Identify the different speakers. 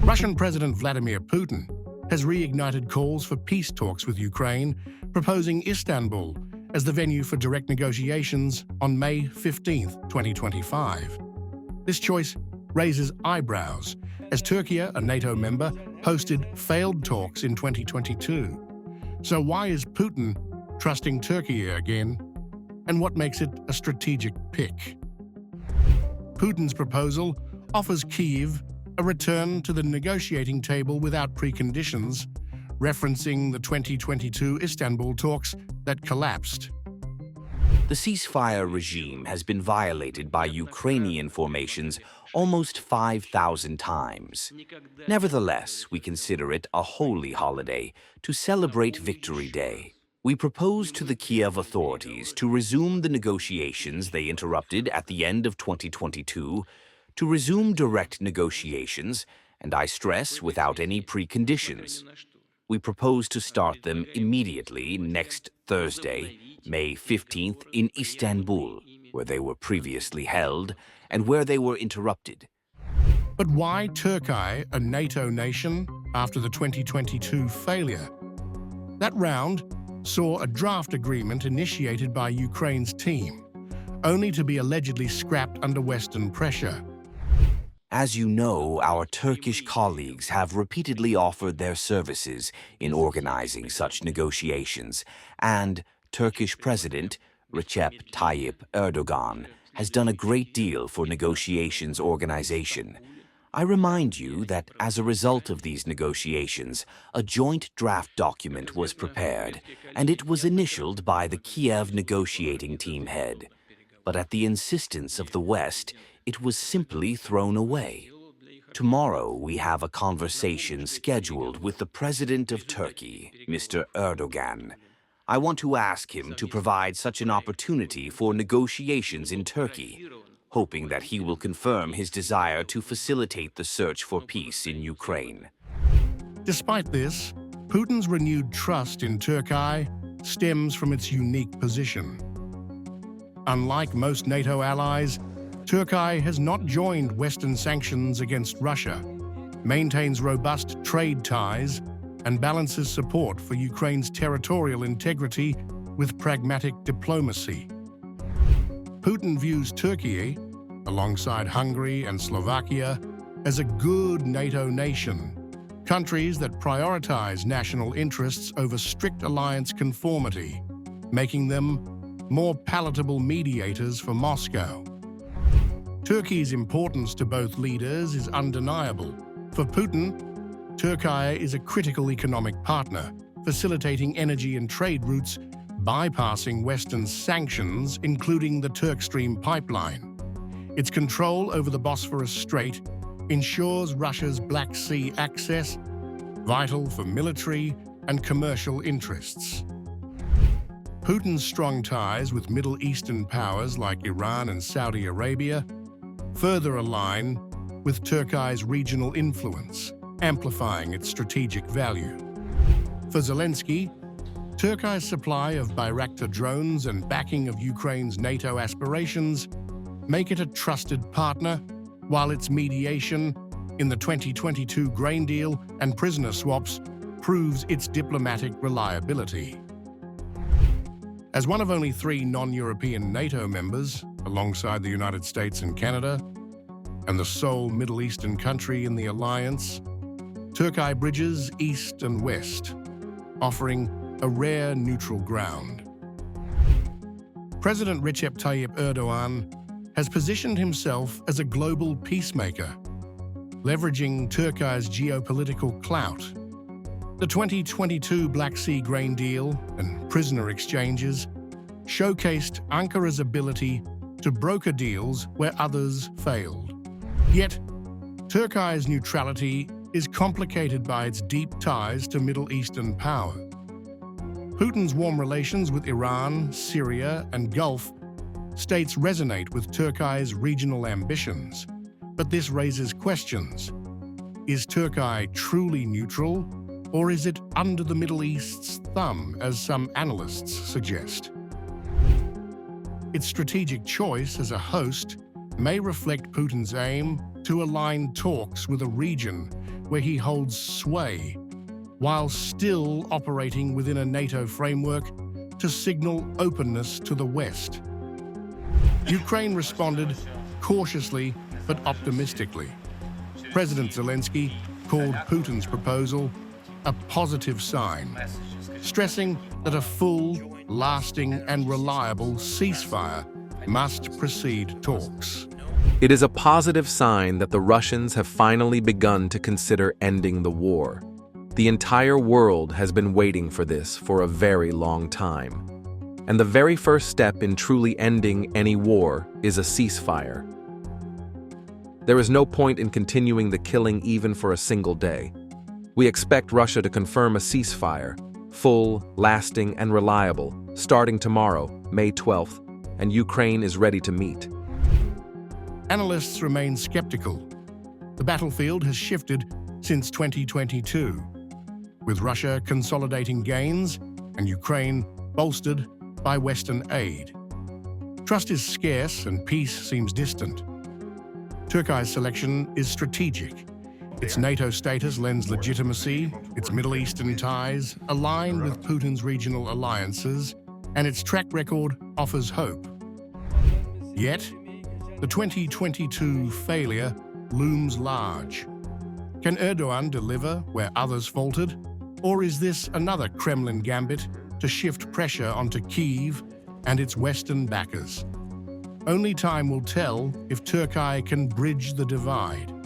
Speaker 1: Russian President Vladimir Putin has reignited calls for peace talks with Ukraine, proposing Istanbul as the venue for direct negotiations on May 15, 2025. This choice raises eyebrows, as Türkiye, a NATO member, hosted failed talks in 2022. So why is Putin trusting Türkiye again, and what makes it a strategic pick? Putin's proposal offers Kyiv a return to the negotiating table without preconditions, referencing the 2022 Istanbul talks that collapsed.
Speaker 2: The ceasefire regime has been violated by Ukrainian formations almost 5,000 times. Nevertheless, we consider it a holy holiday to celebrate Victory Day. We propose to the Kiev authorities to resume the negotiations they interrupted at the end of 2022, to resume direct negotiations, and I stress, without any preconditions. We propose to start them immediately next Thursday, May 15th, in Istanbul, where they were previously held and where they were interrupted.
Speaker 1: But why Türkiye, a NATO nation, after the 2022 failure? That round saw a draft agreement initiated by Ukraine's team, only to be allegedly scrapped under Western pressure.
Speaker 2: As you know, our Turkish colleagues have repeatedly offered their services in organizing such negotiations, and Turkish President Recep Tayyip Erdogan has done a great deal for negotiations organization. I remind you that as a result of these negotiations, a joint draft document was prepared, and it was initialed by the Kiev negotiating team head. But at the insistence of the West, it was simply thrown away. Tomorrow, we have a conversation scheduled with the President of Turkey, Mr. Erdogan. I want to ask him to provide such an opportunity for negotiations in Turkey, hoping that he will confirm his desire to facilitate the search for peace in Ukraine.
Speaker 1: Despite this, Putin's renewed trust in Türkiye stems from its unique position. Unlike most NATO allies, Türkiye has not joined Western sanctions against Russia, maintains robust trade ties, and balances support for Ukraine's territorial integrity with pragmatic diplomacy. Putin views Türkiye, alongside Hungary and Slovakia, as a good NATO nation, countries that prioritize national interests over strict alliance conformity, making them more palatable mediators for Moscow. Turkey's importance to both leaders is undeniable. For Putin, Türkiye is a critical economic partner, facilitating energy and trade routes, bypassing Western sanctions, including the Turk Stream pipeline. Its control over the Bosphorus Strait ensures Russia's Black Sea access, vital for military and commercial interests. Putin's strong ties with Middle Eastern powers like Iran and Saudi Arabia further align with Türkiye's regional influence, amplifying its strategic value. For Zelensky, Türkiye's supply of Bayraktar drones and backing of Ukraine's NATO aspirations make it a trusted partner, while its mediation in the 2022 grain deal and prisoner swaps proves its diplomatic reliability. As one of only 3 non-European NATO members, alongside the United States and Canada, and the sole Middle Eastern country in the alliance, Türkiye bridges east and west, offering a rare neutral ground. President Recep Tayyip Erdogan has positioned himself as a global peacemaker, leveraging Türkiye's geopolitical clout. The 2022 Black Sea grain deal and prisoner exchanges showcased Ankara's ability to broker deals where others failed. Yet, Türkiye's neutrality is complicated by its deep ties to Middle Eastern power. Putin's warm relations with Iran, Syria, and Gulf states resonate with Türkiye's regional ambitions, but this raises questions. Is Türkiye truly neutral, or is it under the Middle East's thumb, as some analysts suggest? Its strategic choice as a host may reflect Putin's aim to align talks with a region where he holds sway, while still operating within a NATO framework to signal openness to the West. Ukraine responded cautiously but optimistically. President Zelensky called Putin's proposal a positive sign, stressing that a full, lasting and reliable ceasefire must precede talks.
Speaker 3: It is a positive sign that the Russians have finally begun to consider ending the war. The entire world has been waiting for this for a very long time. And the very first step in truly ending any war is a ceasefire. There is no point in continuing the killing even for a single day. We expect Russia to confirm a ceasefire, full, lasting, and reliable, starting tomorrow, May 12th, and Ukraine is ready to meet.
Speaker 1: Analysts remain skeptical. The battlefield has shifted since 2022, with Russia consolidating gains and Ukraine bolstered by Western aid. Trust is scarce and peace seems distant. Turkey's selection is strategic. Its NATO status lends legitimacy, its Middle Eastern ties align with Putin's regional alliances, and its track record offers hope. Yet, the 2022 failure looms large. Can Erdogan deliver where others faltered? Or is this another Kremlin gambit to shift pressure onto Kyiv and its Western backers? Only time will tell if Turkey can bridge the divide.